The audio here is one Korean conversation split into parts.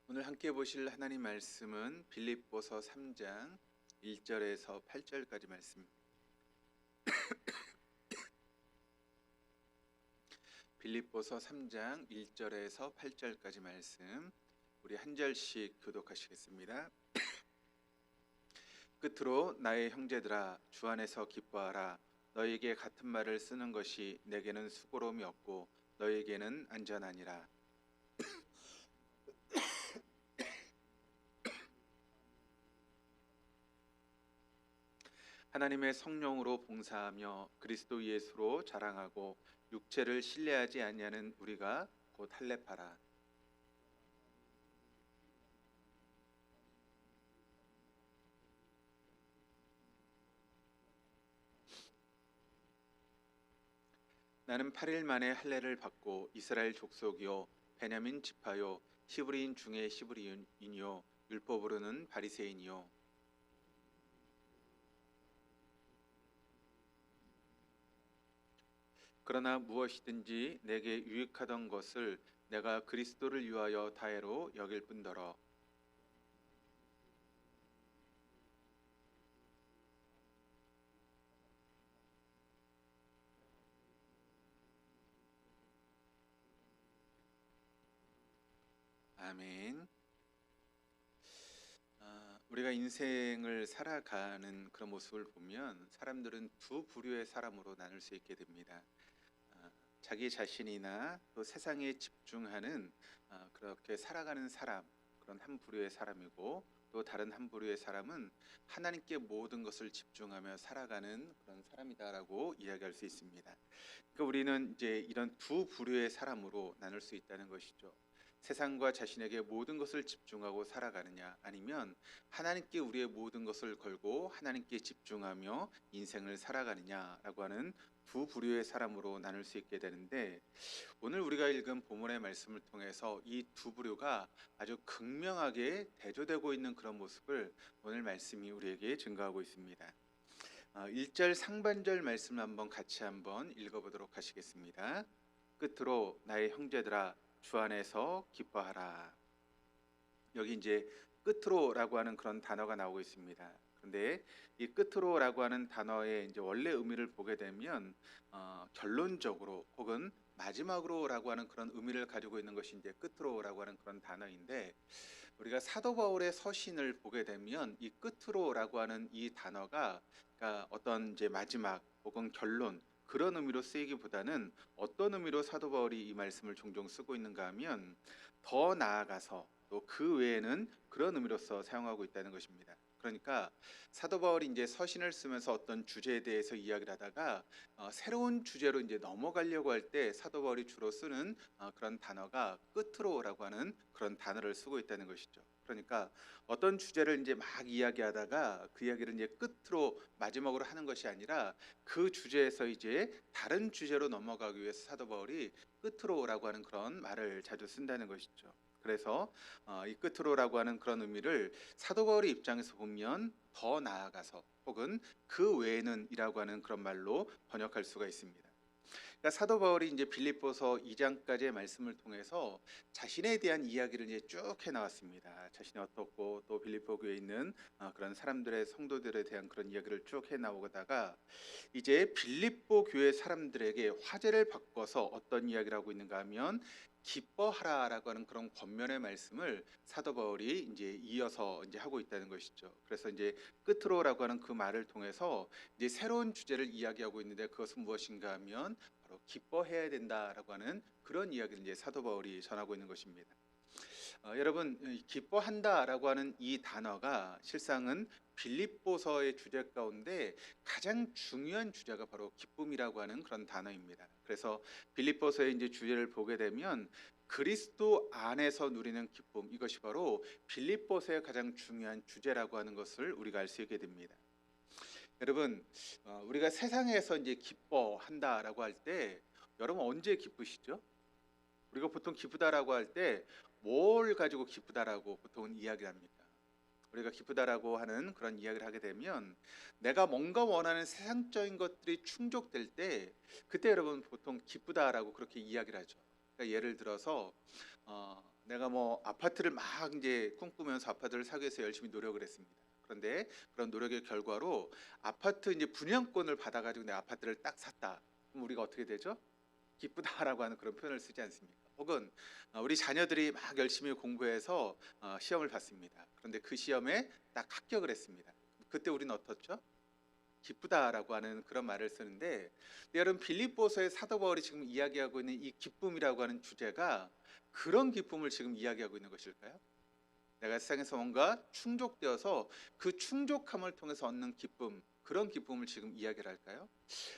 오늘 함께 보실 하나님 말씀은 빌립보서 3장 1절에서 8절까지 말씀입니다. 빌립보서 3장 1절에서 8절까지 말씀, 우리 한 절씩 교독하시겠습니다. 끝으로 나의 형제들아, 주 안에서 기뻐하라. 너에게 같은 말을 쓰는 것이 내게는 수고로움이 없고 너에게는 안전하니라. 하나님의 성령으로 봉사하며 그리스도 예수로 자랑하고 육체를 신뢰하지 아니하는 우리가 곧 할례파라. 나는 8일 만에 할례를 받고 이스라엘 족속이요 베냐민 지파요 히브리인 중에 히브리인이요 율법으로는 바리새인이요. 그러나 무엇이든지 내게 유익하던 것을 내가 그리스도를 위하여 다해로 여길 뿐더러. 아멘. 우리가 인생을 살아가는 그런 모습을 보면 사람들은 두 부류의 사람으로 나눌 수 있게 됩니다. 자기 자신이나 또 세상에 집중하는 그렇게 살아가는 사람, 그런 한 부류의 사람이고, 또 다른 한 부류의 사람은 하나님께 모든 것을 집중하며 살아가는 그런 사람이다라고 이야기할 수 있습니다. 그러니까 우리는 이제 이런 두 부류의 사람으로 나눌 수 있다는 것이죠. 세상과 자신에게 모든 것을 집중하고 살아가느냐, 아니면 하나님께 우리의 모든 것을 걸고 하나님께 집중하며 인생을 살아가느냐라고 하는 두 부류의 사람으로 나눌 수 있게 되는데, 오늘 우리가 읽은 본문의 말씀을 통해서 이 두 부류가 아주 극명하게 대조되고 있는 그런 모습을 오늘 말씀이 우리에게 증거하고 있습니다. 1절 상반절 말씀을 같이 읽어보도록 하시겠습니다. 끝으로 나의 형제들아, 주 안에서 기뻐하라. 여기 이제 끝으로라고 하는 그런 단어가 나오고 있습니다. 그런데 이 끝으로라고 하는 단어의 이제 원래 의미를 보게 되면 결론적으로 혹은 마지막으로라고 하는 그런 의미를 가지고 있는 것이 이제 끝으로라고 하는 그런 단어인데, 우리가 사도 바울의 서신을 보게 되면 이 끝으로라고 하는 이 단어가, 그러니까 어떤 이제 마지막 혹은 결론, 그런 의미로 쓰이기보다는 어떤 의미로 사도 바울이 이 말씀을 종종 쓰고 있는가 하면 더 나아가서 또 그 외에는 그런 의미로서 사용하고 있다는 것입니다. 그러니까 사도 바울이 이제 서신을 쓰면서 어떤 주제에 대해서 이야기를 하다가 새로운 주제로 이제 넘어가려고 할 때 사도 바울이 주로 쓰는 그런 단어가 끝으로라고 하는 그런 단어를 쓰고 있다는 것이죠. 그러니까 어떤 주제를 이제 막 이야기하다가 그 이야기를 이제 끝으로 마지막으로 하는 것이 아니라 그 주제에서 이제 다른 주제로 넘어가기 위해서 사도 바울이 끝으로라고 하는 그런 말을 자주 쓴다는 것이죠. 그래서 이 끝으로라고 하는 그런 의미를 사도 바울의 입장에서 보면 더 나아가서 혹은 그 외에는 이라고 하는 그런 말로 번역할 수가 있습니다. 그러니까 사도 바울이 이제 빌립보서 2장까지의 말씀을 통해서 자신에 대한 이야기를 이제 쭉 해나왔습니다. 자신이 어떻고 또 빌립보 교회에 있는 그런 사람들의 성도들에 대한 그런 이야기를 쭉 해나오다가 이제 빌립보 교회 사람들에게 화제를 바꿔서 어떤 이야기를 하고 있는가 하면 기뻐하라라고 하는 그런 권면의 말씀을 사도 바울이 이제 이어서 이제 하고 있다는 것이죠. 그래서 이제 끝으로라고 하는 그 말을 통해서 이제 새로운 주제를 이야기하고 있는데, 그것은 무엇인가 하면 바로 기뻐해야 된다라고 하는 그런 이야기를 이제 사도 바울이 전하고 있는 것입니다. 여러분, 기뻐한다라고 하는 이 단어가 실상은 빌립보서의 주제 가운데 가장 중요한 주제가 바로 기쁨이라고 하는 그런 단어입니다. 그래서 빌립보서의 이제 주제를 보게 되면 그리스도 안에서 누리는 기쁨, 이것이 바로 빌립보서의 가장 중요한 주제라고 하는 것을 우리가 알 수 있게 됩니다. 여러분, 우리가 세상에서 이제 기뻐한다라고 할 때 여러분 언제 기쁘시죠? 우리가 보통 기쁘다라고 할 때 뭘 가지고 기쁘다라고 보통은 이야기를 합니까? 우리가 기쁘다라고 하는 그런 이야기를 하게 되면 내가 뭔가 원하는 세상적인 것들이 충족될 때, 그때 여러분 보통 기쁘다라고 그렇게 이야기를 하죠. 그러니까 예를 들어서 내가 뭐 아파트를 막 이제 꿈꾸면서 아파트를 사기 위해서 열심히 노력을 했습니다. 그런데 그런 노력의 결과로 아파트 이제 분양권을 받아 가지고 내 아파트를 딱 샀다. 그럼 우리가 어떻게 되죠? 기쁘다라고 하는 그런 표현을 쓰지 않습니까? 혹은 우리 자녀들이 막 열심히 공부해서 시험을 봤습니다. 그런데 그 시험에 딱 합격을 했습니다. 그때 우리는 어떻죠? 기쁘다라고 하는 그런 말을 쓰는데, 여러분 빌립보서의 사도 바울이 지금 이야기하고 있는 이 기쁨이라고 하는 주제가 그런 기쁨을 지금 이야기하고 있는 것일까요? 내가 세상에서 뭔가 충족되어서 그 충족함을 통해서 얻는 기쁨, 그런 기쁨을 지금 이야기를 할까요?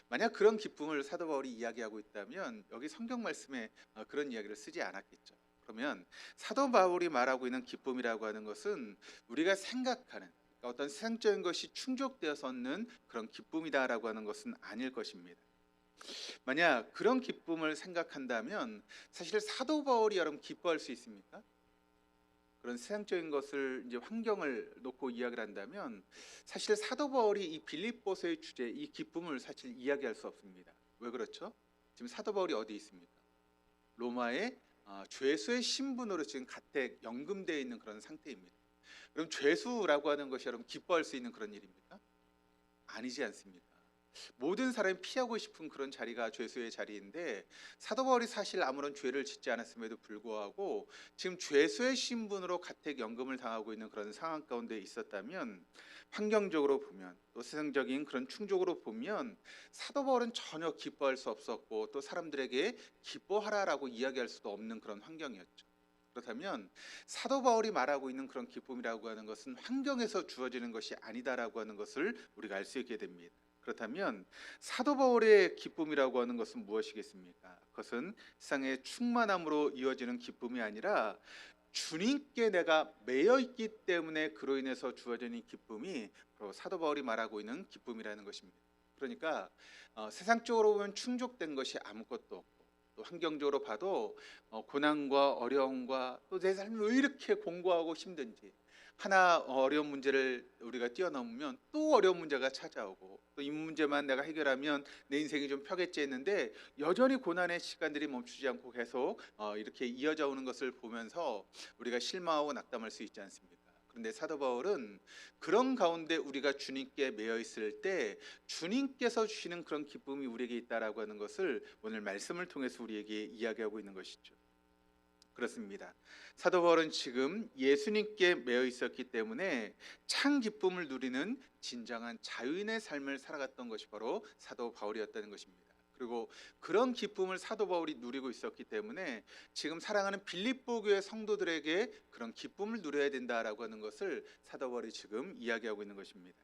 만약 그런 기쁨을 사도 바울이 이야기하고 있다면 여기 성경 말씀에 그런 이야기를 쓰지 않았겠죠. 그러면 사도 바울이 말하고 있는 기쁨이라고 하는 것은 우리가 생각하는, 그러니까 어떤 세상적인 것이 충족되어서 얻는 그런 기쁨이다라고 하는 것은 아닐 것입니다. 만약 그런 기쁨을 생각한다면 사실 사도 바울이 여러분 기뻐할 수 있습니까? 그런 세상적인 것을 이제 환경을 놓고 이야기를 한다면 사실 사도 바울이 이 빌립보서의 주제, 이 기쁨을 사실 이야기할 수 없습니다. 왜 그렇죠? 지금 사도 바울이 어디 있습니까? 로마의 죄수의 신분으로 지금 가택 연금되어 있는 그런 상태입니다. 그럼 죄수라고 하는 것이 여러분 기뻐할 수 있는 그런 일입니까? 아니지 않습니까? 모든 사람이 피하고 싶은 그런 자리가 죄수의 자리인데, 사도 바울이 사실 아무런 죄를 짓지 않았음에도 불구하고 지금 죄수의 신분으로 가택연금을 당하고 있는 그런 상황 가운데 있었다면, 환경적으로 보면 또 세상적인 그런 충족으로 보면 사도 바울은 전혀 기뻐할 수 없었고, 또 사람들에게 기뻐하라라고 이야기할 수도 없는 그런 환경이었죠. 그렇다면 사도 바울이 말하고 있는 그런 기쁨이라고 하는 것은 환경에서 주어지는 것이 아니다라고 하는 것을 우리가 알 수 있게 됩니다. 그렇다면 사도 바울의 기쁨이라고 하는 것은 무엇이겠습니까? 그것은 세상의 충만함으로 이어지는 기쁨이 아니라 주님께 내가 매여 있기 때문에 그로 인해서 주어지는 기쁨이 바로 사도 바울이 말하고 있는 기쁨이라는 것입니다. 그러니까 세상적으로 보면 충족된 것이 아무것도 없고, 또 환경적으로 봐도 고난과 어려움과 또 내 삶이 왜 이렇게 공고하고 힘든지, 하나 어려운 문제를 우리가 뛰어넘으면 또 어려운 문제가 찾아오고, 또 이 문제만 내가 해결하면 내 인생이 좀 펴겠지 했는데 여전히 고난의 시간들이 멈추지 않고 계속 이렇게 이어져 오는 것을 보면서 우리가 실망하고 낙담할 수 있지 않습니까? 그런데 사도 바울은 그런 가운데 우리가 주님께 매여 있을 때 주님께서 주시는 그런 기쁨이 우리에게 있다라고 하는 것을 오늘 말씀을 통해서 우리에게 이야기하고 있는 것이죠. 그렇습니다. 사도 바울은 지금 예수님께 매여 있었기 때문에 참 기쁨을 누리는 진정한 자유인의 삶을 살아갔던 것이 바로 사도 바울이었다는 것입니다. 그리고 그런 기쁨을 사도 바울이 누리고 있었기 때문에 지금 사랑하는 빌립보 교회 성도들에게 그런 기쁨을 누려야 된다라고 하는 것을 사도 바울이 지금 이야기하고 있는 것입니다.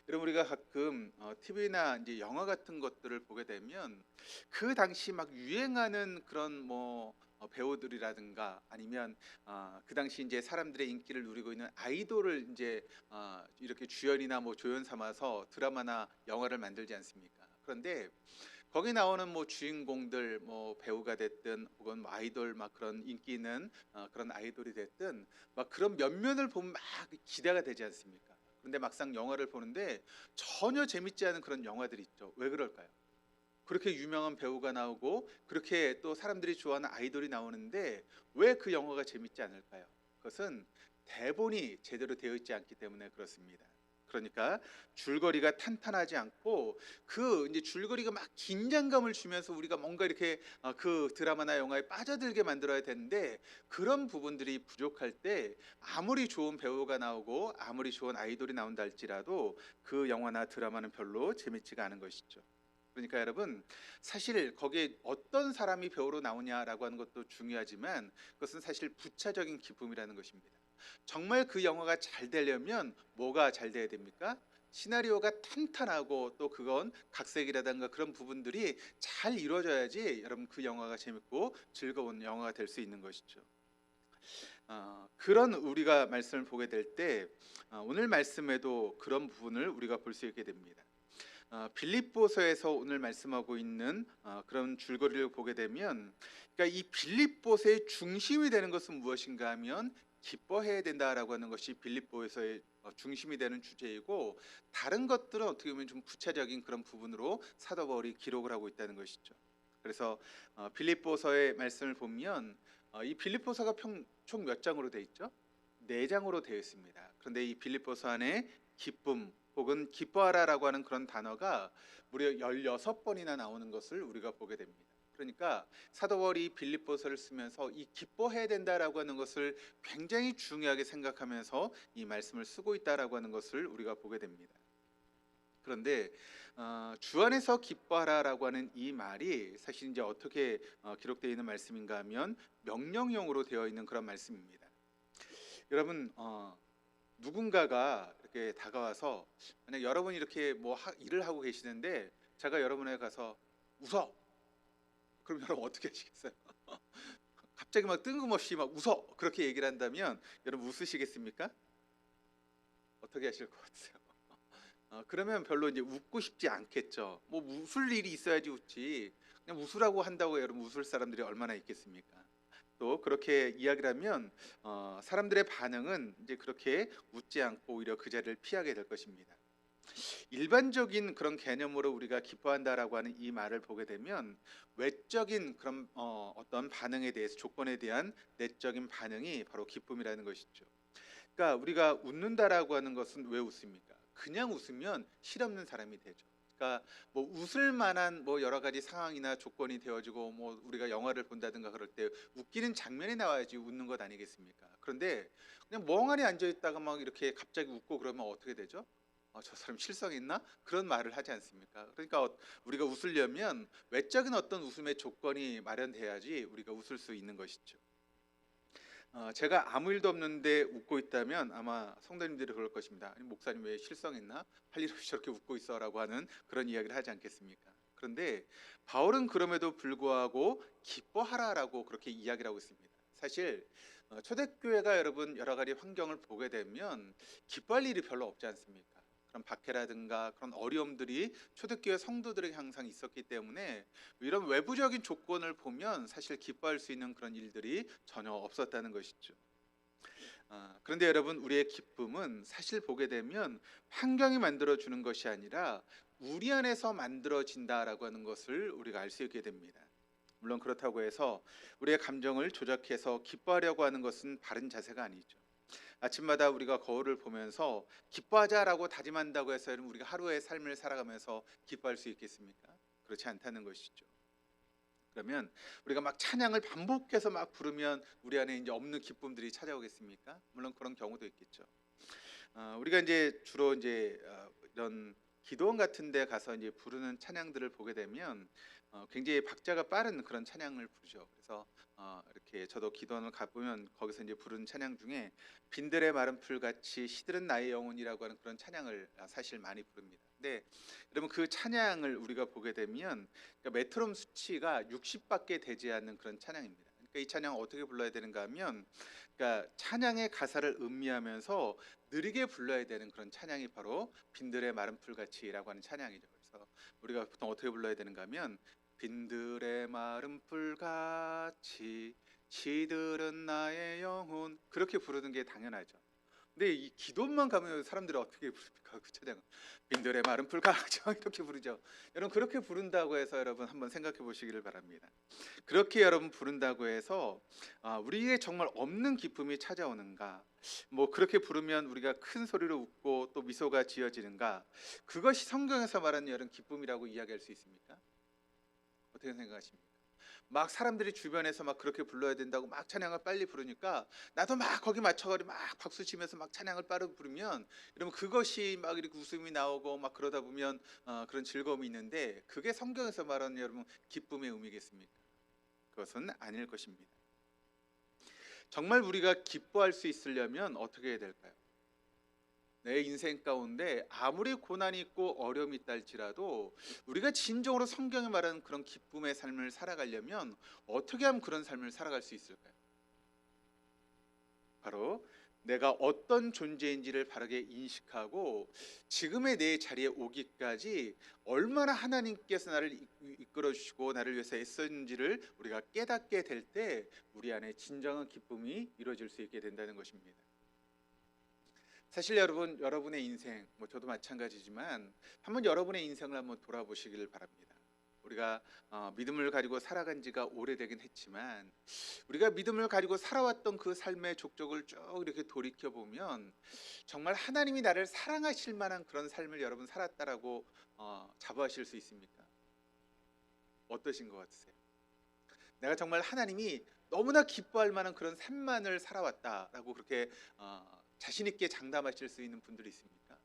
여러분, 우리가 가끔 TV나 이제 영화 같은 것들을 보게 되면 그 당시 막 유행하는 그런 뭐 배우들이라든가 아니면 그 당시 이제 사람들의 인기를 누리고 있는 아이돌을 이제 이렇게 주연이나 뭐 조연 삼아서 드라마나 영화를 만들지 않습니까? 그런데 거기 나오는 뭐 주인공들, 뭐 배우가 됐든 혹은 뭐 아이돌 막 그런 인기 있는 그런 아이돌이 됐든 막 그런 면면을 보면 막 기대가 되지 않습니까? 그런데 막상 영화를 보는데 전혀 재밌지 않은 그런 영화들이 있죠. 왜 그럴까요? 그렇게 유명한 배우가 나오고 그렇게 또 사람들이 좋아하는 아이돌이 나오는데 왜 그 영화가 재밌지 않을까요? 그것은 대본이 제대로 되어 있지 않기 때문에 그렇습니다. 그러니까 줄거리가 탄탄하지 않고 그 이제 줄거리가 막 긴장감을 주면서 우리가 뭔가 이렇게 그 드라마나 영화에 빠져들게 만들어야 되는데, 그런 부분들이 부족할 때 아무리 좋은 배우가 나오고 아무리 좋은 아이돌이 나온다 할지라도 그 영화나 드라마는 별로 재밌지가 않은 것이죠. 그러니까 여러분, 사실 거기에 어떤 사람이 배우로 나오냐라고 하는 것도 중요하지만 그것은 사실 부차적인 기쁨이라는 것입니다. 정말 그 영화가 잘 되려면 뭐가 잘 돼야 됩니까? 시나리오가 탄탄하고 또 그건 각색이라든가 그런 부분들이 잘 이루어져야지 여러분 그 영화가 재밌고 즐거운 영화가 될 수 있는 것이죠. 그런 우리가 말씀을 보게 될 때 오늘 말씀에도 그런 부분을 우리가 볼 수 있게 됩니다. 빌립보서에서 오늘 말씀하고 있는 그런 줄거리를 보게 되면, 그러니까 이 빌립보서의 중심이 되는 것은 무엇인가 하면 기뻐해야 된다라고 하는 것이 빌립보에서의 중심이 되는 주제이고, 다른 것들은 어떻게 보면 좀 부차적인 그런 부분으로 사도 바울이 기록을 하고 있다는 것이죠. 그래서 빌립보서의 말씀을 보면 이 빌립보서가 총 몇 장으로 되어 있죠? 네 장으로 되어 있습니다. 그런데 이 빌립보서 안에 기쁨 혹은 기뻐하라라고 하는 그런 단어가 무려 16번이나 나오는 것을 우리가 보게 됩니다. 그러니까 사도 바울이 빌립보서를 쓰면서 이 기뻐해야 된다라고 하는 것을 굉장히 중요하게 생각하면서 이 말씀을 쓰고 있다라고 하는 것을 우리가 보게 됩니다. 그런데 주 안에서 기뻐하라라고 하는 이 말이 사실 이제 어떻게 기록되어 있는 말씀인가 하면 명령형으로 되어 있는 그런 말씀입니다. 여러분, 누군가가 이렇게 다가와서 만약 여러분이 이렇게 뭐 일을 하고 계시는데 제가 여러분에게 가서 웃어. 그럼 여러분 어떻게 하시겠어요? 갑자기 막 뜬금없이 막 웃어. 그렇게 얘기를 한다면 여러분 웃으시겠습니까? 어떻게 하실 것 같으세요? 그러면 별로 이제 웃고 싶지 않겠죠. 뭐 웃을 일이 있어야지 웃지. 그냥 웃으라고 한다고 여러분 웃을 사람들이 얼마나 있겠습니까? 또 그렇게 이야기를 하면 사람들의 반응은 이제 그렇게 웃지 않고 오히려 그 자리를 피하게 될 것입니다. 일반적인 그런 개념으로 우리가 기뻐한다라고 하는 이 말을 보게 되면 외적인 그런 어떤 반응에 대해서 조건에 대한 내적인 반응이 바로 기쁨이라는 것이죠. 그러니까 우리가 웃는다라고 하는 것은 왜 웃습니까? 그냥 웃으면 실없는 사람이 되죠. 그러니까 뭐 웃을 만한 뭐 여러 가지 상황이나 조건이 되어지고 뭐 우리가 영화를 본다든가 그럴 때 웃기는 장면이 나와야지 웃는 것 아니겠습니까? 그런데 그냥 멍하니 앉아 있다가 막 이렇게 갑자기 웃고 그러면 어떻게 되죠? 저 사람 실성했나? 그런 말을 하지 않습니까? 그러니까 우리가 웃으려면 외적인 어떤 웃음의 조건이 마련돼야지 우리가 웃을 수 있는 것이죠. 제가 아무 일도 없는데 웃고 있다면 아마 성도님들이 그럴 것입니다. 아니, 목사님 왜 실성했나? 할 일 없이 저렇게 웃고 있어라고 하는 그런 이야기를 하지 않겠습니까? 그런데 바울은 그럼에도 불구하고 기뻐하라라고 그렇게 이야기를 하고 있습니다. 사실 초대교회가 여러분 여러 가지 환경을 보게 되면 기뻐할 일이 별로 없지 않습니까? 그런 박해라든가 그런 어려움들이 초대교회 성도들에게 항상 있었기 때문에 이런 외부적인 조건을 보면 사실 기뻐할 수 있는 그런 일들이 전혀 없었다는 것이죠. 그런데 여러분 우리의 기쁨은 사실 보게 되면 환경이 만들어 주는 것이 아니라 우리 안에서 만들어진다라고 하는 것을 우리가 알 수 있게 됩니다. 물론 그렇다고 해서 우리의 감정을 조작해서 기뻐하려고 하는 것은 바른 자세가 아니죠. 아침마다 우리가 거울을 보면서 기뻐하자라고 다짐한다고 해서 여러분 우리가 하루의 삶을 살아가면서 기뻐할 수 있겠습니까? 그렇지 않다는 것이죠. 그러면 우리가 막 찬양을 반복해서 막 부르면 우리 안에 이제 없는 기쁨들이 찾아오겠습니까? 물론 그런 경우도 있겠죠. 우리가 이제 주로 이제 이런 기도원 같은 데 가서 이제 부르는 찬양들을 보게 되면 굉장히 박자가 빠른 그런 찬양을 부르죠. 그래서 이렇게 저도 기도원을 가보면 거기서 이제 부르는 찬양 중에 빈들의 마른 풀같이 시들은 나의 영혼이라고 하는 그런 찬양을 사실 많이 부릅니다. 근데 여러분 그 찬양을 우리가 보게 되면 그러니까 메트롬 수치가 60밖에 되지 않는 그런 찬양입니다. 그러니까 이 찬양 어떻게 불러야 되는가 하면 그러니까 찬양의 가사를 음미하면서 느리게 불러야 되는 그런 찬양이 바로 빈들의 마른 풀같이라고 하는 찬양이죠. 그래서 우리가 보통 어떻게 불러야 되는가 하면 빈들의 마른 풀같이 시들은 나의 영혼 그렇게 부르는 게 당연하죠. 근데 이 기도만 가면 사람들이 어떻게 부릅니까? 그 찬양 빈들의 마른 풀같이 이렇게 부르죠. 여러분 그렇게 부른다고 해서 여러분 한번 생각해 보시기를 바랍니다. 그렇게 여러분 부른다고 해서 우리에게 정말 없는 기쁨이 찾아오는가? 뭐 그렇게 부르면 우리가 큰 소리로 웃고 또 미소가 지어지는가? 그것이 성경에서 말하는 여러분 기쁨이라고 이야기할 수 있습니까? 어떻게 생각하십니까? 막 사람들이 주변에서 막 그렇게 불러야 된다고 막 찬양을 빨리 부르니까 나도 막 거기 맞춰가지고 막 박수 치면서 막 찬양을 빠르게 부르면 여러분 그것이 막 이렇게 웃음이 나오고 막 그러다 보면 그런 즐거움이 있는데 그게 성경에서 말하는 여러분 기쁨의 의미겠습니까? 그것은 아닐 것입니다. 정말 우리가 기뻐할 수 있으려면 어떻게 해야 될까요? 내 인생 가운데 아무리 고난이 있고 어려움이 있다 할지라도 우리가 진정으로 성경에 말하는 그런 기쁨의 삶을 살아가려면 어떻게 하면 그런 삶을 살아갈 수 있을까요? 바로 내가 어떤 존재인지를 바르게 인식하고 지금의 내 자리에 오기까지 얼마나 하나님께서 나를 이끌어 주시고 나를 위해서 애썼는지를 우리가 깨닫게 될 때 우리 안에 진정한 기쁨이 이루어질 수 있게 된다는 것입니다. 사실 여러분 여러분의 인생 뭐 저도 마찬가지지만 한번 여러분의 인생을 한번 돌아보시기를 바랍니다. 우리가 믿음을 가지고 살아간 지가 오래되긴 했지만 우리가 믿음을 가지고 살아왔던 그 삶의 족적을 쭉 이렇게 돌이켜 보면 정말 하나님이 나를 사랑하실 만한 그런 삶을 여러분 살았다라고 자부하실 수 있습니까? 어떠신 것 같으세요? 내가 정말 하나님이 너무나 기뻐할 만한 그런 삶만을 살아왔다라고 그렇게 자신 있게 장담하실 수 있는 분들이 있습니까?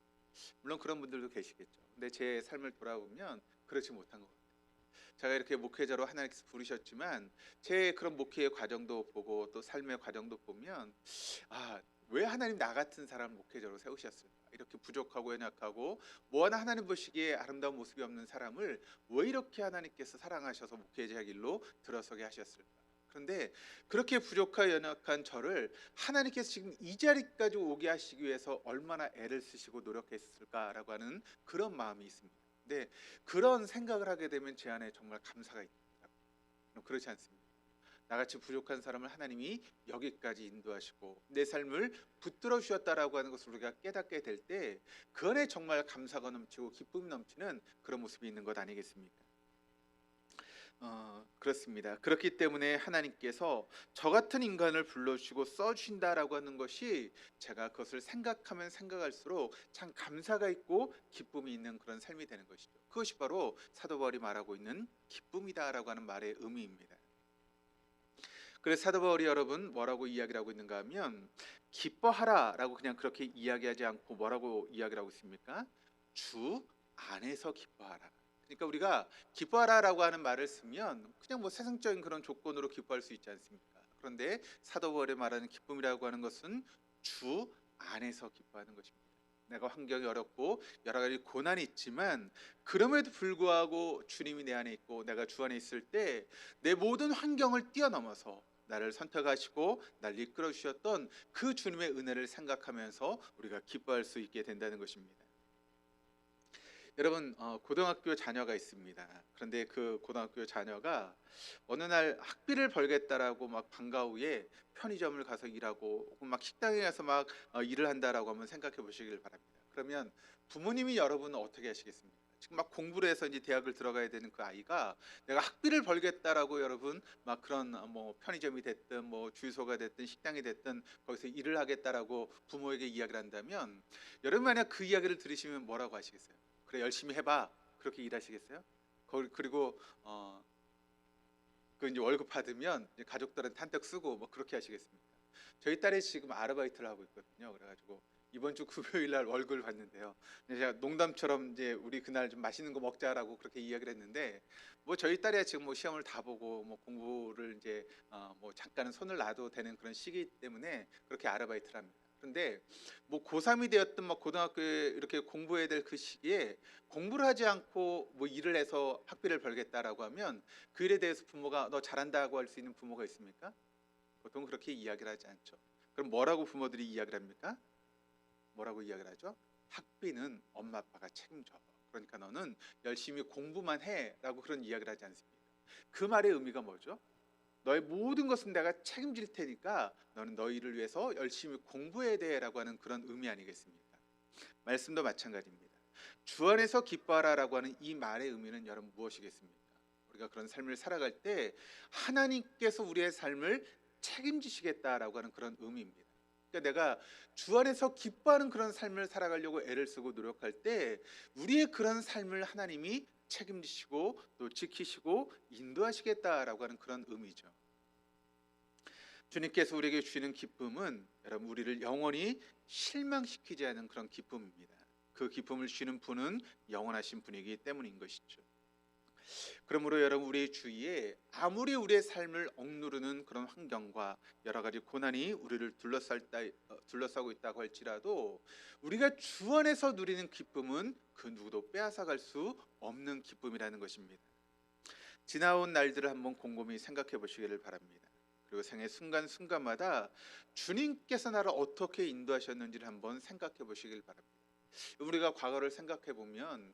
물론 그런 분들도 계시겠죠. 근데 제 삶을 돌아보면 그렇지 못한 것 같아요. 제가 이렇게 목회자로 하나님께서 부르셨지만 제 그런 목회의 과정도 보고 또 삶의 과정도 보면 왜 하나님 나 같은 사람을 목회자로 세우셨을까? 이렇게 부족하고 연약하고 뭐 하나 하나님 보시기에 아름다운 모습이 없는 사람을 왜 이렇게 하나님께서 사랑하셔서 목회자의 길로 들어서게 하셨을까? 그런데 그렇게 부족하고 연약한 저를 하나님께서 지금 이 자리까지 오게 하시기 위해서 얼마나 애를 쓰시고 노력했을까라고 하는 그런 마음이 있습니다. 근데 그런 생각을 하게 되면 제 안에 정말 감사가 있더라고요. 그렇지 않습니까? 나같이 부족한 사람을 하나님이 여기까지 인도하시고 내 삶을 붙들어 주셨다라고 하는 것을 우리가 깨닫게 될 때 그 안에 정말 감사가 넘치고 기쁨이 넘치는 그런 모습이 있는 것 아니겠습니까? 그렇습니다. 그렇기 때문에 하나님께서 저 같은 인간을 불러주시고 써주신다라고 하는 것이 제가 그것을 생각하면 생각할수록 참 감사가 있고 기쁨이 있는 그런 삶이 되는 것이죠. 그것이 바로 사도 바울이 말하고 있는 기쁨이다라고 하는 말의 의미입니다. 그래서 사도 바울이 여러분 뭐라고 이야기를 하고 있는가 하면 기뻐하라라고 그냥 그렇게 이야기하지 않고 뭐라고 이야기를 하고 있습니까? 주 안에서 기뻐하라. 그러니까 우리가 기뻐하라라고 하는 말을 쓰면 그냥 뭐 세상적인 그런 조건으로 기뻐할 수 있지 않습니까? 그런데 사도 바울이 말하는 기쁨이라고 하는 것은 주 안에서 기뻐하는 것입니다. 내가 환경이 어렵고 여러 가지 고난이 있지만 그럼에도 불구하고 주님이 내 안에 있고 내가 주 안에 있을 때 내 모든 환경을 뛰어넘어서 나를 선택하시고 나를 이끌어 주셨던 그 주님의 은혜를 생각하면서 우리가 기뻐할 수 있게 된다는 것입니다. 여러분 고등학교 자녀가 있습니다. 그런데 그 고등학교 자녀가 어느 날 학비를 벌겠다라고 막 방과 후에 편의점을 가서 일하고 혹은 막 식당에 가서 막 일을 한다라고 한번 생각해 보시길 바랍니다. 그러면 부모님이 여러분은 어떻게 하시겠습니까? 지금 막 공부를 해서 이제 대학을 들어가야 되는 그 아이가 내가 학비를 벌겠다라고 여러분 막 그런 뭐 편의점이 됐든 뭐 주유소가 됐든 식당이 됐든 거기서 일을 하겠다라고 부모에게 이야기를 한다면 여러분 만약 그 이야기를 들으시면 뭐라고 하시겠어요? 그래 열심히 해봐 그렇게 일하시겠어요? 그리고 그 이제 월급 받으면 이제 가족들한테 한턱 쓰고 뭐 그렇게 하시겠습니까? 저희 딸이 지금 아르바이트를 하고 있거든요. 그래가지고 이번 주 금요일 날 월급을 받는데요. 근데 제가 농담처럼 이제 우리 그날 좀 맛있는 거 먹자라고 그렇게 이야기를 했는데 뭐 저희 딸이 지금 뭐 시험을 다 보고 뭐 공부를 이제 뭐 잠깐은 손을 놔도 되는 그런 시기 때문에 그렇게 아르바이트를 합니다. 그런데 뭐 고3이 되었든 뭐 고등학교에 이렇게 공부해야 될 그 시기에 공부를 하지 않고 뭐 일을 해서 학비를 벌겠다라고 하면 그 일에 대해서 부모가 너 잘한다고 할 수 있는 부모가 있습니까? 보통 그렇게 이야기를 하지 않죠. 그럼 뭐라고 부모들이 이야기를 합니까? 뭐라고 이야기를 하죠? 학비는 엄마 아빠가 책임져. 그러니까 너는 열심히 공부만 해라고 그런 이야기를 하지 않습니까? 그 말의 의미가 뭐죠? 너의 모든 것은 내가 책임질 테니까 너는 너희를 위해서 열심히 공부해야 돼라고 하는 그런 의미 아니겠습니까? 말씀도 마찬가지입니다. 주 안에서 기뻐하라라고 하는 이 말의 의미는 여러분 무엇이겠습니까? 우리가 그런 삶을 살아갈 때 하나님께서 우리의 삶을 책임지시겠다라고 하는 그런 의미입니다. 그러니까 내가 주 안에서 기뻐하는 그런 삶을 살아가려고 애를 쓰고 노력할 때 우리의 그런 삶을 하나님이 책임지시고 또 지키시고 인도하시겠다라고 하는 그런 의미죠. 주님께서 우리에게 주시는 기쁨은 여러분 우리를 영원히 실망시키지 않은 그런 기쁨입니다. 그 기쁨을 주시는 분은 영원하신 분이기 때문인 것이죠. 그러므로 여러분 우리의 주위에 아무리 우리의 삶을 억누르는 그런 환경과 여러 가지 고난이 우리를 둘러싸고 있다고 할지라도 우리가 주 안에서 누리는 기쁨은 그 누구도 빼앗아갈 수 없는 기쁨이라는 것입니다. 지나온 날들을 한번 곰곰이 생각해 보시기를 바랍니다. 그리고 생애 순간순간마다 주님께서 나를 어떻게 인도하셨는지를 한번 생각해 보시길 바랍니다. 우리가 과거를 생각해 보면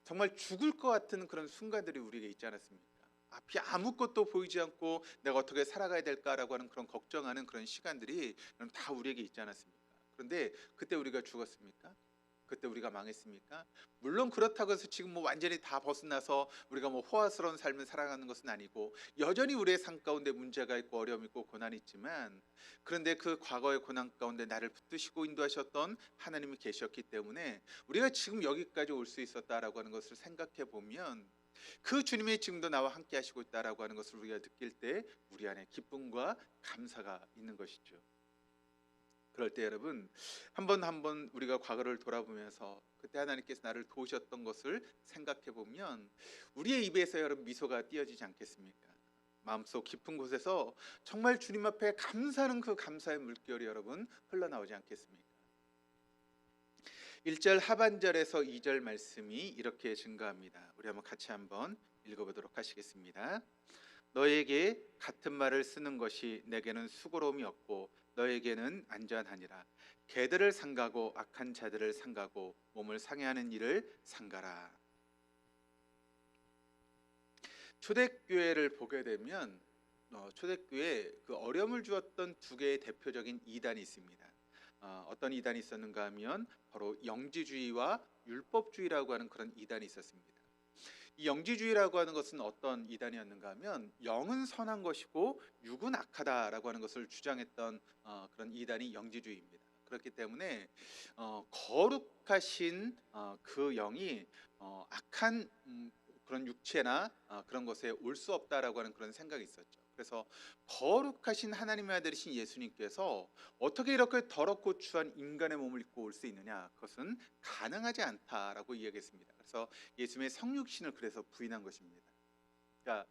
정말 죽을 것 같은 그런 순간들이 우리에게 있지 않았습니까? 앞이 아무것도 보이지 않고 내가 어떻게 살아가야 될까라고 하는 그런 걱정하는 그런 시간들이 다 우리에게 있지 않았습니까? 그런데 그때 우리가 죽었습니까? 그때 우리가 망했습니까? 물론 그렇다고 해서 지금 뭐 완전히 다 벗어나서 우리가 뭐 호화스러운 삶을 살아가는 것은 아니고 여전히 우리의 삶 가운데 문제가 있고 어려움이 있고 고난이 있지만, 그런데 그 과거의 고난 가운데 나를 붙드시고 인도하셨던 하나님이 계셨기 때문에 우리가 지금 여기까지 올 수 있었다라고 하는 것을 생각해 보면, 그 주님이 지금도 나와 함께 하시고 있다라고 하는 것을 우리가 느낄 때 우리 안에 기쁨과 감사가 있는 것이죠. 그럴 때 여러분, 한 번 한 번 우리가 과거를 돌아보면서 그때 하나님께서 나를 도우셨던 것을 생각해 보면 우리의 입에서 여러분 미소가 띄어지지 않겠습니까? 마음속 깊은 곳에서 정말 주님 앞에 감사하는 그 감사의 물결이 여러분 흘러나오지 않겠습니까? 1절 하반절에서 2절 말씀이 이렇게 증가합니다. 우리 한번 같이 한번 읽어보도록 하시겠습니다. 너에게 같은 말을 쓰는 것이 내게는 수고로움이 없고 너에게는 안전하니라. 개들을 상가고 악한 자들을 상가고 몸을 상해하는 일을 상가라. 초대교회를 보게 되면 초대교회에 그 어려움을 주었던 두 개의 대표적인 이단이 있습니다. 어떤 이단이 있었는가 하면 바로 영지주의와 율법주의라고 하는 그런 이단이 있었습니다. 이 영지주의라고 하는 것은 어떤 이단이었는가 하면 영은 선한 것이고 육은 악하다라고 하는 것을 주장했던 그런 이단이 영지주의입니다. 그렇기 때문에 거룩하신 그 영이 악한 그런 육체나 그런 것에 올 수 없다라고 하는 그런 생각이 있었죠. 그래서 거룩하신 하나님의 아들이신 예수님께서 어떻게 이렇게 더럽고 추한 인간의 몸을 입고 올 수 있느냐, 그것은 가능하지 않다라고 이야기했습니다. 그래서 예수님의 성육신을 그래서 부인한 것입니다. 그러니까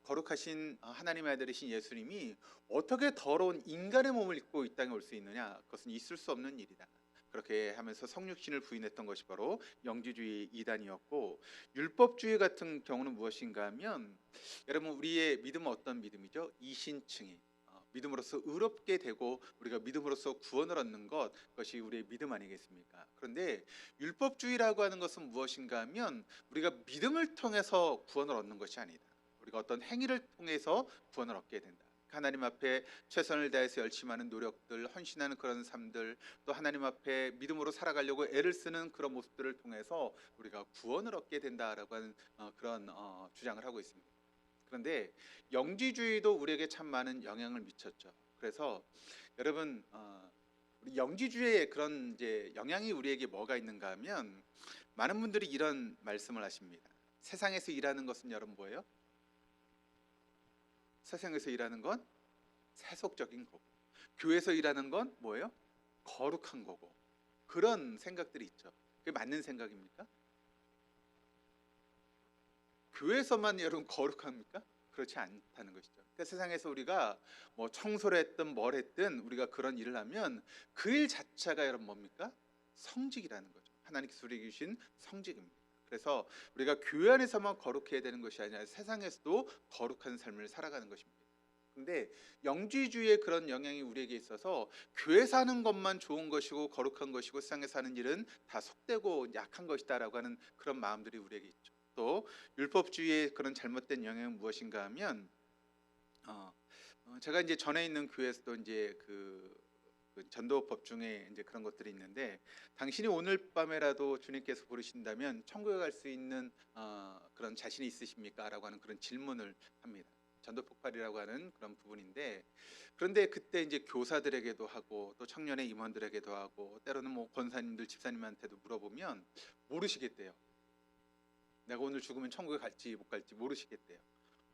거룩하신 하나님의 아들이신 예수님이 어떻게 더러운 인간의 몸을 입고 이 땅에 올 수 있느냐, 그것은 있을 수 없는 일이다. 그렇게 하면서 성육신을 부인했던 것이 바로 영지주의 이단이었고, 율법주의 같은 경우는 무엇인가 하면 여러분, 우리의 믿음은 어떤 믿음이죠? 이신칭의 믿음으로써 의롭게 되고 우리가 믿음으로써 구원을 얻는 것, 그것이 우리의 믿음 아니겠습니까? 그런데 율법주의라고 하는 것은 무엇인가 하면 우리가 믿음을 통해서 구원을 얻는 것이 아니다. 우리가 어떤 행위를 통해서 구원을 얻게 된다. 하나님 앞에 최선을 다해서 열심히 하는 노력들, 헌신하는 그런 삶들, 또 하나님 앞에 믿음으로 살아가려고 애를 쓰는 그런 모습들을 통해서 우리가 구원을 얻게 된다라고 하는 그런 주장을 하고 있습니다. 그런데 영지주의도 우리에게 참 많은 영향을 미쳤죠. 그래서 여러분, 우리 영지주의의 그런 이제 영향이 우리에게 뭐가 있는가 하면 많은 분들이 이런 말씀을 하십니다. 세상에서 일하는 것은 여러분 뭐예요? 세상에서 일하는 건 세속적인 거고, 교회에서 일하는 건 뭐예요? 거룩한 거고, 그런 생각들이 있죠. 그게 맞는 생각입니까? 교회에서만 여러분 거룩합니까? 그렇지 않다는 것이죠. 그러니까 세상에서 우리가 뭐 청소를 했든 뭘 했든 우리가 그런 일을 하면 그 일 자체가 여러분 뭡니까? 성직이라는 거죠. 하나님께서 우리에게 주신 성직입니다. 그래서 우리가 교회 안에서만 거룩해야 되는 것이 아니라 세상에서도 거룩한 삶을 살아가는 것입니다. 근데 영지주의의 그런 영향이 우리에게 있어서 교회 사는 것만 좋은 것이고 거룩한 것이고 세상에 사는 일은 다 속되고 약한 것이다라고 하는 그런 마음들이 우리에게 있죠. 또 율법주의의 그런 잘못된 영향은 무엇인가 하면 제가 이제 전에 있는 교회에서도 이제 그 전도법 중에 이제 그런 것들이 있는데, 당신이 오늘 밤에라도 주님께서 부르신다면 천국에 갈 수 있는 그런 자신이 있으십니까?라고 하는 그런 질문을 합니다. 전도 폭발이라고 하는 그런 부분인데, 그런데 그때 이제 교사들에게도 하고 또 청년의 임원들에게도 하고 때로는 뭐 권사님들 집사님한테도 물어보면 모르시겠대요. 내가 오늘 죽으면 천국에 갈지 못 갈지 모르시겠대요.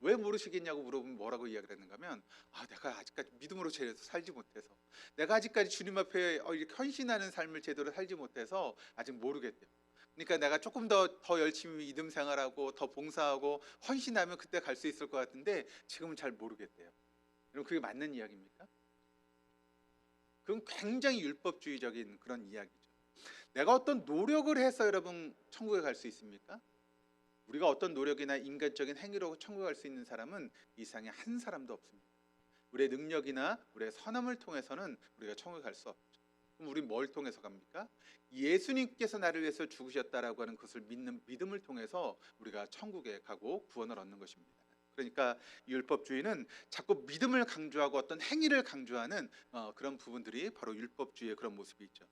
왜 모르시겠냐고 물어보면 뭐라고 이야기를 하는가 하면, 내가 아직까지 믿음으로 제대로 살지 못해서, 내가 아직까지 주님 앞에 이렇게 헌신하는 삶을 제대로 살지 못해서 아직 모르겠대요. 그러니까 내가 조금 더 열심히 믿음 생활하고 더 봉사하고 헌신하면 그때 갈 수 있을 것 같은데 지금은 잘 모르겠대요. 여러분, 그게 맞는 이야기입니까? 그건 굉장히 율법주의적인 그런 이야기죠. 내가 어떤 노력을 해서 여러분 천국에 갈 수 있습니까? 우리가 어떤 노력이나 인간적인 행위로 천국에 갈 수 있는 사람은 이 세상에 한 사람도 없습니다. 우리의 능력이나 우리의 선함을 통해서는 우리가 천국에 갈 수 없죠. 그럼 우리 뭘 통해서 갑니까? 예수님께서 나를 위해서 죽으셨다라고 하는 것을 믿는 믿음을 통해서 우리가 천국에 가고 구원을 얻는 것입니다. 그러니까 율법주의는 자꾸 믿음을 강조하고 어떤 행위를 강조하는 그런 부분들이 바로 율법주의의 그런 모습이 있죠.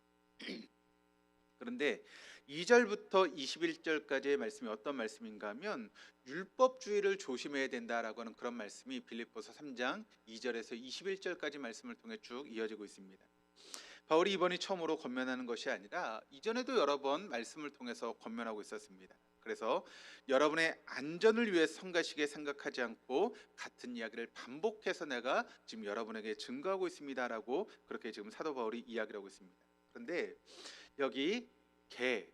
그런데 2절부터 21절까지의 말씀이 어떤 말씀인가 하면 율법주의를 조심해야 된다라고 하는 그런 말씀이 빌립보서 3장 2절에서 21절까지 말씀을 통해 쭉 이어지고 있습니다. 바울이 이번이 처음으로 권면하는 것이 아니라 이전에도 여러 번 말씀을 통해서 권면하고 있었습니다. 그래서 여러분의 안전을 위해 성가시게 생각하지 않고 같은 이야기를 반복해서 내가 지금 여러분에게 증거하고 있습니다라고 그렇게 지금 사도 바울이 이야기를 하고 있습니다. 그런데 여기 개,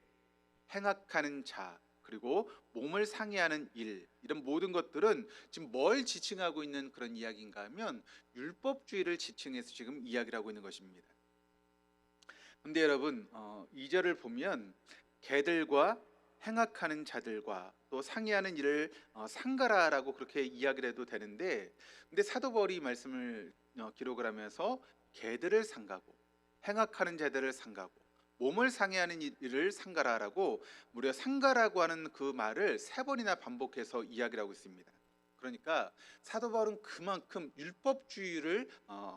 행악하는 자, 그리고 몸을 상해하는 일, 이런 모든 것들은 지금 뭘 지칭하고 있는 그런 이야기인가 하면 율법주의를 지칭해서 지금 이야기를 하고 있는 것입니다. 근데 여러분 2절을 보면 개들과 행악하는 자들과 또 상의하는 일을 상가라라고 그렇게 이야기를 해도 되는데, 근데 사도 바울이 이 말씀을 기록을 하면서 개들을 상가고 행악하는 자들을 상가고 몸을 상해하는 일을 상가라라고 무려 상가라고 하는 그 말을 3번이나 반복해서 이야기를 하고 있습니다. 그러니까 사도 바울은 그만큼 율법주의를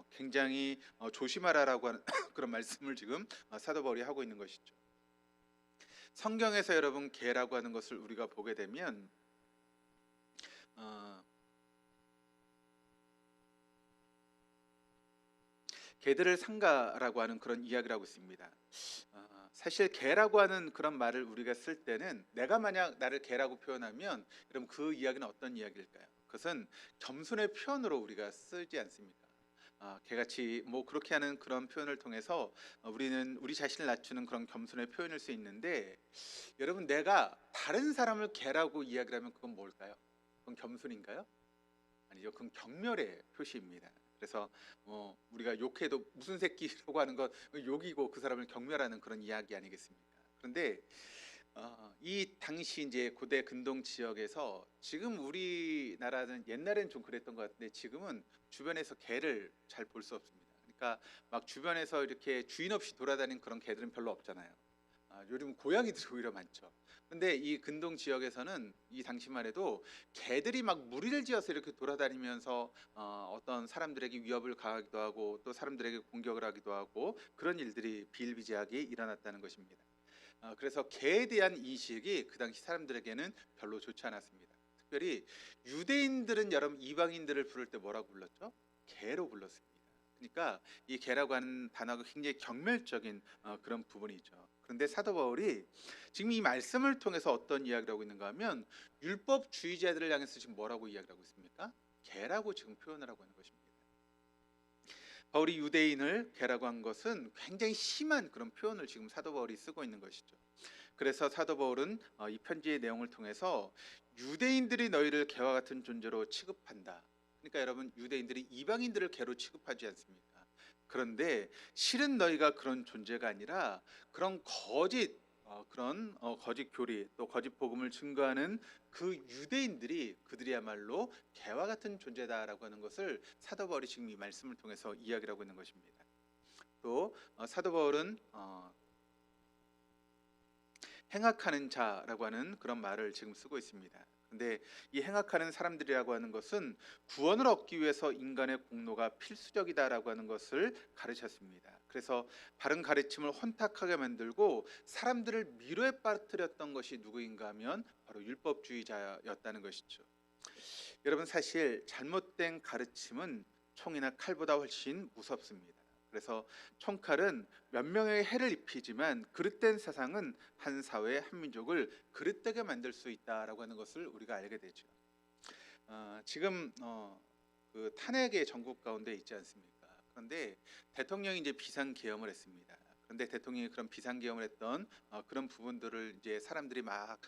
굉장히 조심하라라고 하는 그런 말씀을 지금 사도 바울이 하고 있는 것이죠. 성경에서 여러분 개라고 하는 것을 우리가 보게 되면 개들을 상가라고 하는 그런 이야기를 하고 있습니다. 사실 개라고 하는 그런 말을 우리가 쓸 때는 내가 만약 나를 개라고 표현하면 여러분 그 이야기는 어떤 이야기일까요? 그것은 겸손의 표현으로 우리가 쓰지 않습니까? 개같이 뭐 그렇게 하는 그런 표현을 통해서 우리는 우리 자신을 낮추는 그런 겸손의 표현일 수 있는데, 여러분 내가 다른 사람을 개라고 이야기를 하면 그건 뭘까요? 그건 겸손인가요? 아니죠. 그건 경멸의 표시입니다. 그래서 우리가 욕해도 무슨 새끼라고 하는 건 욕이고 그 사람을 경멸하는 그런 이야기 아니겠습니까? 그런데 이 당시 이제 고대 근동 지역에서 지금 우리나라는 옛날엔 좀 그랬던 것 같은데 지금은 주변에서 개를 잘 볼 수 없습니다. 그러니까 막 주변에서 이렇게 주인 없이 돌아다니는 그런 개들은 별로 없잖아요. 요즘 고양이들이 오히려 많죠. 근데 이 근동 지역에서는 이 당시만 해도 개들이 막 무리를 지어서 이렇게 돌아다니면서 어떤 사람들에게 위협을 가하기도 하고 또 사람들에게 공격을 하기도 하고 그런 일들이 비일비재하게 일어났다는 것입니다. 그래서 개에 대한 인식이 그 당시 사람들에게는 별로 좋지 않았습니다. 특별히 유대인들은 여러분 이방인들을 부를 때 뭐라고 불렀죠? 개로 불렀습니다. 그러니까 이 개라고 하는 단어가 굉장히 경멸적인 그런 부분이죠. 그런데 사도 바울이 지금 이 말씀을 통해서 어떤 이야기를 하고 있는가 하면 율법주의자들을 향해서 지금 뭐라고 이야기를 하고 있습니까? 개라고 지금 표현을 하고 있는 것입니다. 바울이 유대인을 개라고 한 것은 굉장히 심한 그런 표현을 지금 사도 바울이 쓰고 있는 것이죠. 그래서 사도 바울은 이 편지의 내용을 통해서 유대인들이 너희를 개와 같은 존재로 취급한다. 그러니까 여러분 유대인들이 이방인들을 개로 취급하지 않습니까? 그런데 실은 너희가 그런 존재가 아니라 그런 거짓 교리 또 거짓 복음을 증거하는 그 유대인들이 그들이야말로 개와 같은 존재다라고 하는 것을 사도 바울이 지금 이 말씀을 통해서 이야기를 하고 있는 것입니다. 또 사도 바울은 행악하는 자라고 하는 그런 말을 지금 쓰고 있습니다. 근데 이 행악하는 사람들이라고 하는 것은 구원을 얻기 위해서 인간의 공로가 필수적이다라고 하는 것을 가르쳤습니다. 그래서 바른 가르침을 혼탁하게 만들고 사람들을 미로에 빠뜨렸던 것이 누구인가 하면 바로 율법주의자였다는 것이죠. 여러분 사실 잘못된 가르침은 총이나 칼보다 훨씬 무섭습니다. 그래서 총칼은 몇 명에게 해를 입히지만 그릇된 세상은 한 사회, 한 민족을 그릇되게 만들 수 있다라고 하는 것을 우리가 알게 되죠. 지금 그 탄핵의 전국 가운데 있지 않습니까? 그런데 대통령이 이제 비상계엄을 했습니다. 그런데 대통령이 그런 비상계엄을 했던 그런 부분들을 이제 사람들이 막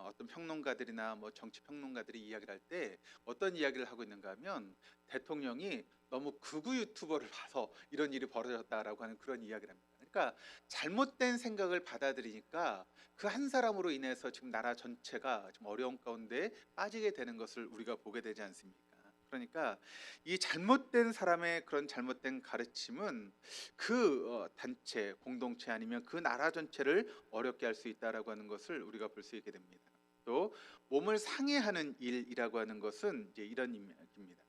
어떤 평론가들이나 뭐 정치 평론가들이 이야기를 할 때 어떤 이야기를 하고 있는가 하면 대통령이 너무 극우 유튜버를 봐서 이런 일이 벌어졌다라고 하는 그런 이야기를 합니다. 그러니까 잘못된 생각을 받아들이니까 그 한 사람으로 인해서 지금 나라 전체가 좀 어려운 가운데 빠지게 되는 것을 우리가 보게 되지 않습니까? 그러니까 이 잘못된 사람의 그런 잘못된 가르침은 그 단체, 공동체 아니면 그 나라 전체를 어렵게 할 수 있다라고 하는 것을 우리가 볼 수 있게 됩니다. 또 몸을 상해하는 일이라고 하는 것은 이제 이런 이야기입니다.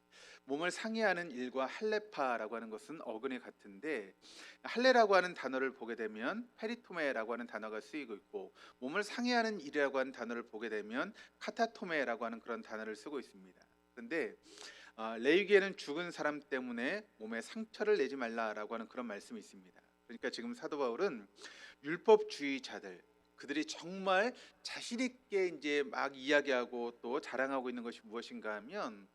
몸을 상해하는 일과 할레파라고 하는 것은 어근이 같은데, 할레라고 하는 단어를 보게 되면 페리토메라고 하는 단어가 쓰이고 있고, 몸을 상해하는 일이라고 하는 단어를 보게 되면 카타토메라고 하는 그런 단어를 쓰고 있습니다. 그런데 레위기에는 죽은 사람 때문에 몸에 상처를 내지 말라라고 하는 그런 말씀이 있습니다. 그러니까 지금 사도 바울은 율법주의자들, 그들이 정말 자신 있게 이제 막 이야기하고 또 자랑하고 있는 것이 무엇인가 하면,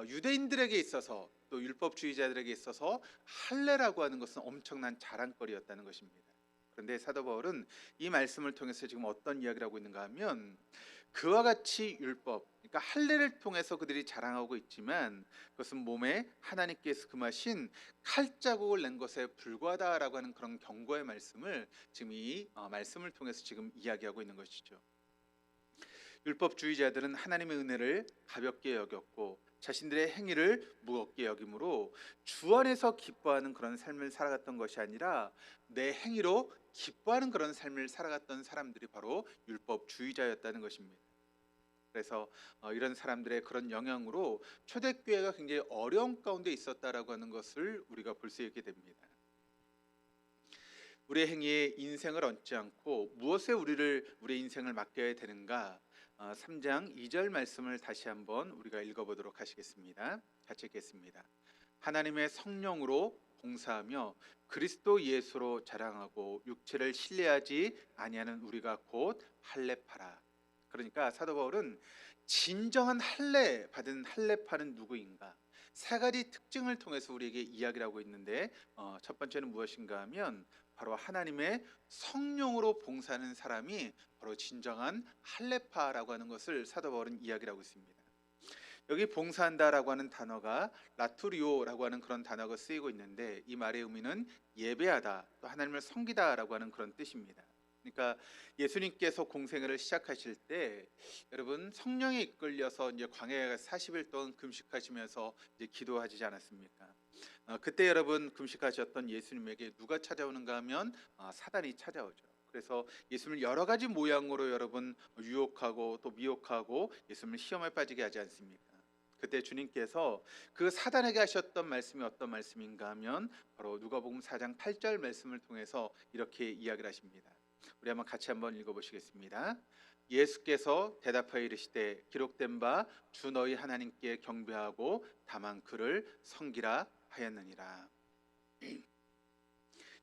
유대인들에게 있어서 또 율법주의자들에게 있어서 할례라고 하는 것은 엄청난 자랑거리였다는 것입니다. 그런데 사도 바울은 이 말씀을 통해서 지금 어떤 이야기를 하고 있는가 하면, 그와 같이 율법, 그러니까 할례를 통해서 그들이 자랑하고 있지만 그것은 몸에 하나님께서 금하신 칼자국을 낸 것에 불과하다라고 하는 그런 경고의 말씀을 지금 이 말씀을 통해서 지금 이야기하고 있는 것이죠. 율법주의자들은 하나님의 은혜를 가볍게 여겼고 자신들의 행위를 무겁게 여김으로 주 안에서 기뻐하는 그런 삶을 살아갔던 것이 아니라 내 행위로 기뻐하는 그런 삶을 살아갔던 사람들이 바로 율법주의자였다는 것입니다. 그래서 이런 사람들의 그런 영향으로 초대교회가 굉장히 어려운 가운데 있었다라고 하는 것을 우리가 볼 수 있게 됩니다. 우리의 행위에 인생을 얹지 않고 무엇에 우리의 인생을 맡겨야 되는가? 3장 2절 말씀을 다시 한번 우리가 읽어보도록 하시겠습니다. 같이 읽겠습니다. 하나님의 성령으로 봉사하며 그리스도 예수로 자랑하고 육체를 신뢰하지 아니하는 우리가 곧 할례파라. 그러니까 사도 바울은 진정한 할례 받은 할례파는 누구인가? 세 가지 특징을 통해서 우리에게 이야기를 하고 있는데, 첫 번째는 무엇인가 하면 바로 하나님의 성령으로 봉사하는 사람이 바로 진정한 할례파라고 하는 것을 사도 바울은 이야기를 하고 있습니다. 여기 봉사한다라고 하는 단어가 라투리오라고 하는 그런 단어가 쓰이고 있는데, 이 말의 의미는 예배하다, 또 하나님을 섬기다라고 하는 그런 뜻입니다. 그러니까 예수님께서 공생애를 시작하실 때 여러분 성령에 이끌려서 이제 광야에 40일 동안 금식하시면서 이제 기도하지 않았습니까? 그때 여러분 금식하셨던 예수님에게 누가 찾아오는가 하면 사단이 찾아오죠. 그래서 예수님을 여러 가지 모양으로 여러분 유혹하고 또 미혹하고 예수님을 시험에 빠지게 하지 않습니까? 그때 주님께서 그 사단에게 하셨던 말씀이 어떤 말씀인가 하면 바로 누가복음 4장 8절 말씀을 통해서 이렇게 이야기를 하십니다. 우리 한번 같이 한번 읽어보시겠습니다. 예수께서 대답하여 이르시되 기록된 바 주 너희 하나님께 경배하고 다만 그를 섬기라 하였느니라.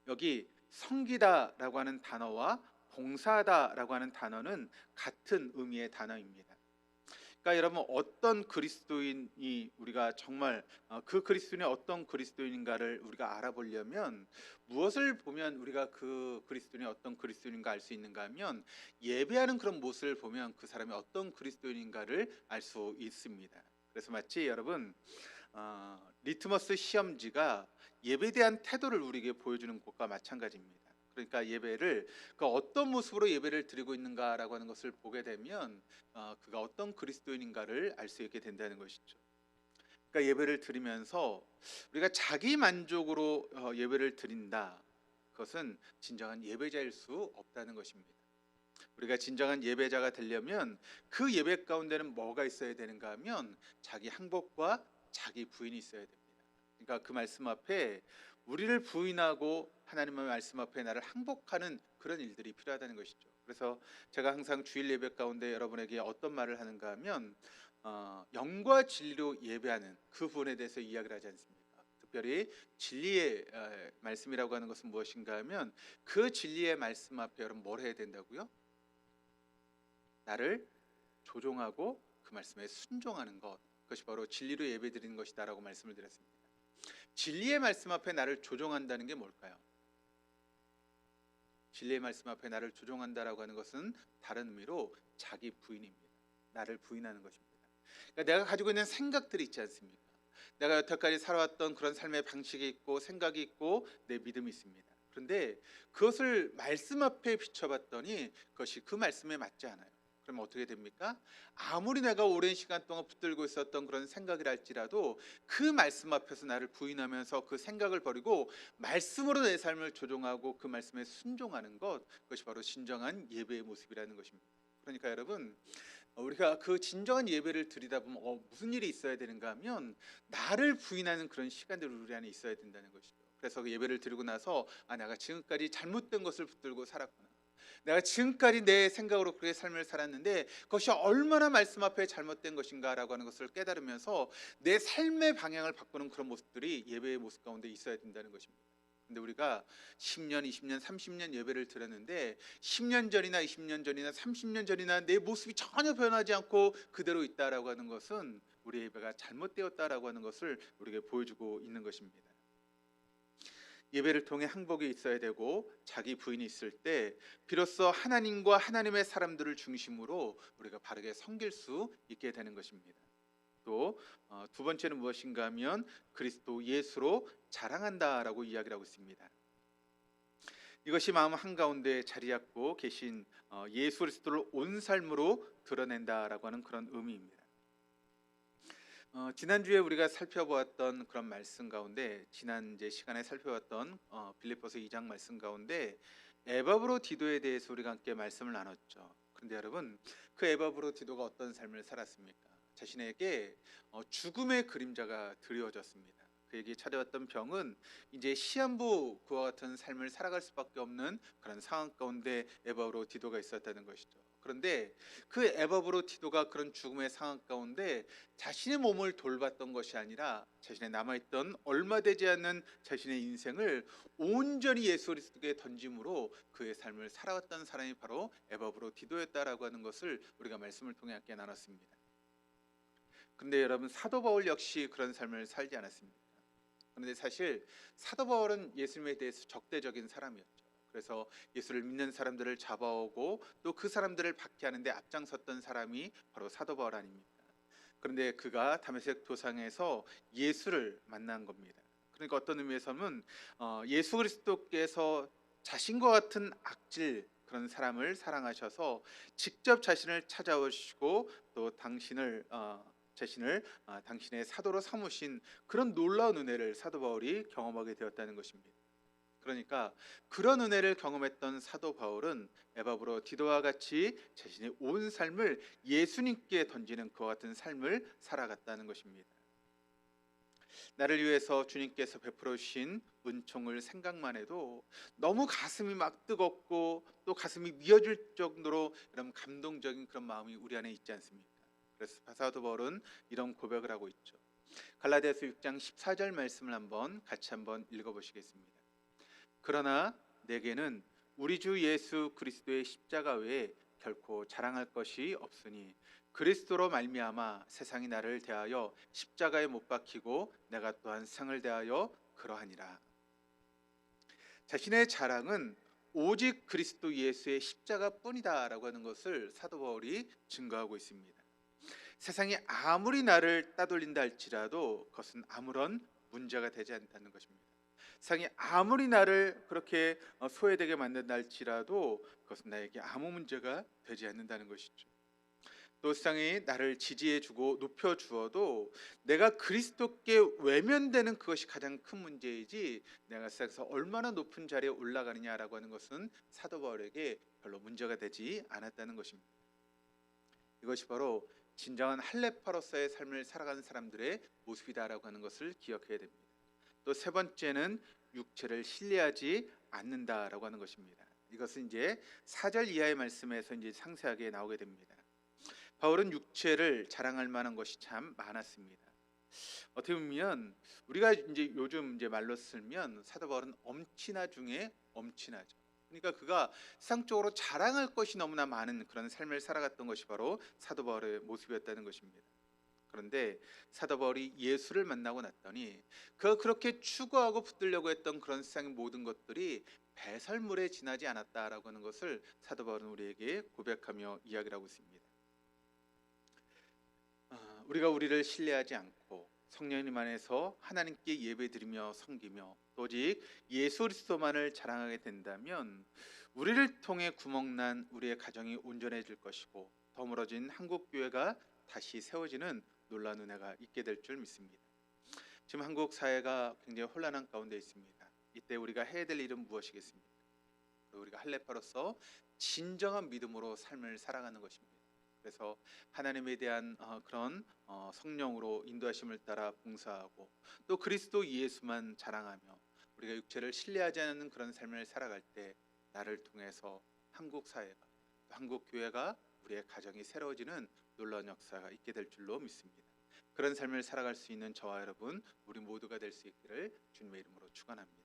여기 섬기다라고 하는 단어와 봉사하다라고 하는 단어는 같은 의미의 단어입니다. 그러니까 여러분 어떤 그리스도인이 우리가 정말 그 그리스도인이 어떤 그리스도인인가를 우리가 알아보려면 무엇을 보면 우리가 그 그리스도인이 어떤 그리스도인인가 알 수 있는가 하면 예배하는 그런 모습을 보면 그 사람이 어떤 그리스도인인가를 알 수 있습니다. 그래서 마치 여러분 리트머스 시험지가 예배에 대한 태도를 우리에게 보여주는 것과 마찬가지입니다. 그러니까 예배를 어떤 모습으로 예배를 드리고 있는가라고 하는 것을 보게 되면 그가 어떤 그리스도인인가를 알 수 있게 된다는 것이죠. 그러니까 예배를 드리면서 우리가 자기 만족으로 예배를 드린다, 그것은 진정한 예배자일 수 없다는 것입니다. 우리가 진정한 예배자가 되려면 그 예배 가운데는 뭐가 있어야 되는가 하면 자기 항복과 자기 부인이 있어야 됩니다. 그러니까 그 말씀 앞에 우리를 부인하고 하나님의 말씀 앞에 나를 항복하는 그런 일들이 필요하다는 것이죠. 그래서 제가 항상 주일 예배 가운데 여러분에게 어떤 말을 하는가 하면 영과 진리로 예배하는 그 부분에 대해서 이야기를 하지 않습니까? 특별히 진리의 말씀이라고 하는 것은 무엇인가 하면 그 진리의 말씀 앞에 여러분 뭘 해야 된다고요? 나를 조종하고 그 말씀에 순종하는 것, 그것이 바로 진리로 예배드리는 것이다라고 말씀을 드렸습니다. 진리의 말씀 앞에 나를 조종한다는 게 뭘까요? 진리의 말씀 앞에 나를 조종한다라고 하는 것은 다른 의미로 자기 부인입니다. 나를 부인하는 것입니다. 그러니까 내가 가지고 있는 생각들이 있지 않습니까? 내가 여태까지 살아왔던 그런 삶의 방식이 있고 생각이 있고 내 믿음이 있습니다. 그런데 그것을 말씀 앞에 비춰봤더니 그것이 그 말씀에 맞지 않아요. 그러면 어떻게 됩니까? 아무리 내가 오랜 시간 동안 붙들고 있었던 그런 생각이랄지라도 그 말씀 앞에서 나를 부인하면서 그 생각을 버리고 말씀으로 내 삶을 조종하고 그 말씀에 순종하는 것, 그것이 바로 진정한 예배의 모습이라는 것입니다. 그러니까 여러분 우리가 그 진정한 예배를 드리다 보면 무슨 일이 있어야 되는가 하면 나를 부인하는 그런 시간들이 우리 안에 있어야 된다는 것이죠. 그래서 그 예배를 드리고 나서 내가 지금까지 잘못된 것을 붙들고 살았구나. 내가 지금까지 내 생각으로 그렇게 삶을 살았는데 그것이 얼마나 말씀 앞에 잘못된 것인가라고 하는 것을 깨달으면서 내 삶의 방향을 바꾸는 그런 모습들이 예배의 모습 가운데 있어야 된다는 것입니다. 근데 우리가 10년, 20년, 30년 예배를 드렸는데 10년 전이나 20년 전이나 30년 전이나 내 모습이 전혀 변하지 않고 그대로 있다라고 하는 것은 우리 예배가 잘못되었다라고 하는 것을 우리에게 보여주고 있는 것입니다. 예배를 통해 항복이 있어야 되고 자기 부인이 있을 때 비로소 하나님과 하나님의 사람들을 중심으로 우리가 바르게 섬길 수 있게 되는 것입니다. 또 두 번째는 무엇인가 하면 그리스도 예수로 자랑한다라고 이야기를 하고 있습니다. 이것이 마음 한가운데 자리 잡고 계신 예수 그리스도를 온 삶으로 드러낸다라고 하는 그런 의미입니다. 지난주에 우리가 살펴보았던 그런 말씀 가운데 지난 시간에 살펴봤던 빌립보서 2장 말씀 가운데 에바브로디도에 대해서 우리가 함께 말씀을 나눴죠. 그런데 여러분, 그 에바브로디도가 어떤 삶을 살았습니까? 자신에게 죽음의 그림자가 드리워졌습니다. 그에게 찾아왔던 병은 이제 시한부 그와 같은 삶을 살아갈 수밖에 없는 그런 상황 가운데 에바브로디도가 있었다는 것이죠. 그런데 그 에바브로디도가 그런 죽음의 상황 가운데 자신의 몸을 돌봤던 것이 아니라 자신의 남아있던 얼마 되지 않는 자신의 인생을 온전히 예수 그리스도께 던짐으로 그의 삶을 살아왔던 사람이 바로 에바브로디도였다라고 하는 것을 우리가 말씀을 통해 함께 나눴습니다. 그런데 여러분, 사도 바울 역시 그런 삶을 살지 않았습니다. 그런데 사실 사도 바울은 예수님에 대해서 적대적인 사람이었죠. 그래서 예수를 믿는 사람들을 잡아오고 또 그 사람들을 박해하는데 앞장섰던 사람이 바로 사도 바울 아닙니까? 그런데 그가 다메섹 도상에서 예수를 만난 겁니다. 그러니까 어떤 의미에서는 예수 그리스도께서 자신과 같은 악질 그런 사람을 사랑하셔서 직접 자신을 찾아오시고 또 자신을 당신의 사도로 삼으신 그런 놀라운 은혜를 사도 바울이 경험하게 되었다는 것입니다. 그러니까 그런 은혜를 경험했던 사도 바울은 에바브로디도와 같이 자신의 온 삶을 예수님께 던지는 그와 같은 삶을 살아갔다는 것입니다. 나를 위해서 주님께서 베풀어 주신 은총을 생각만 해도 너무 가슴이 막 뜨겁고 또 가슴이 미어질 정도로 이런 감동적인 그런 마음이 우리 안에 있지 않습니까? 그래서 사도 바울은 이런 고백을 하고 있죠. 갈라디아서 6장 14절 말씀을 같이 한번 읽어보시겠습니다. 그러나 내게는 우리 주 예수 그리스도의 십자가 외에 결코 자랑할 것이 없으니 그리스도로 말미암아 세상이 나를 대하여 십자가에 못 박히고 내가 또한 세상을 대하여 그러하니라. 자신의 자랑은 오직 그리스도 예수의 십자가뿐이다라고 하는 것을 사도 바울이 증거하고 있습니다. 세상이 아무리 나를 따돌린다 할지라도 그것은 아무런 문제가 되지 않다는 것입니다. 세상이 아무리 나를 그렇게 소외되게 만든다 할지라도 그것은 나에게 아무 문제가 되지 않는다는 것이죠. 또 세상이 나를 지지해주고 높여주어도 내가 그리스도께 외면되는 그것이 가장 큰 문제이지 내가 세상에서 얼마나 높은 자리에 올라가느냐라고 하는 것은 사도 바울에게 별로 문제가 되지 않았다는 것입니다. 이것이 바로 진정한 할레파로서의 삶을 살아가는 사람들의 모습이다라고 하는 것을 기억해야 됩니다. 또 세 번째는 육체를 신뢰하지 않는다라고 하는 것입니다. 이것은 이제 4절 이하의 말씀에서 이제 상세하게 나오게 됩니다. 바울은 육체를 자랑할 만한 것이 참 많았습니다. 어떻게 보면 우리가 이제 요즘 말로 쓰면 사도 바울은 엄친아 중에 엄친아죠. 그러니까 그가 세상적으로 자랑할 것이 너무나 많은 그런 삶을 살아갔던 것이 바로 사도 바울의 모습이었다는 것입니다. 그런데 사도 바울이 예수를 만나고 났더니 그가 그렇게 추구하고 붙들려고 했던 그런 세상의 모든 것들이 배설물에 지나지 않았다라고 하는 것을 사도 바울은 우리에게 고백하며 이야기를 하고 있습니다. 우리가 우리를 신뢰하지 않고 성령님 안에서 하나님께 예배드리며 섬기며 오직 예수 그리스도만을 자랑하게 된다면 우리를 통해 구멍난 우리의 가정이 온전해질 것이고 더물어진 한국교회가 다시 세워지는 놀라운 은혜가 있게 될 줄 믿습니다. 지금 한국 사회가 굉장히 혼란한 가운데 있습니다. 이때 우리가 해야 될 일은 무엇이겠습니까? 우리가 할례파로서 진정한 믿음으로 삶을 살아가는 것입니다. 그래서 하나님에 대한 그런 성령으로 인도하심을 따라 봉사하고 또 그리스도 예수만 자랑하며 우리가 육체를 신뢰하지 않는 그런 삶을 살아갈 때 나를 통해서 한국 사회가 또 한국 교회가 우리의 가정이 새로워지는 놀라운 역사가 있게 될 줄로 믿습니다. 그런 삶을 살아갈 수 있는 저와 여러분 우리 모두가 될 수 있기를 주님의 이름으로 축원합니다.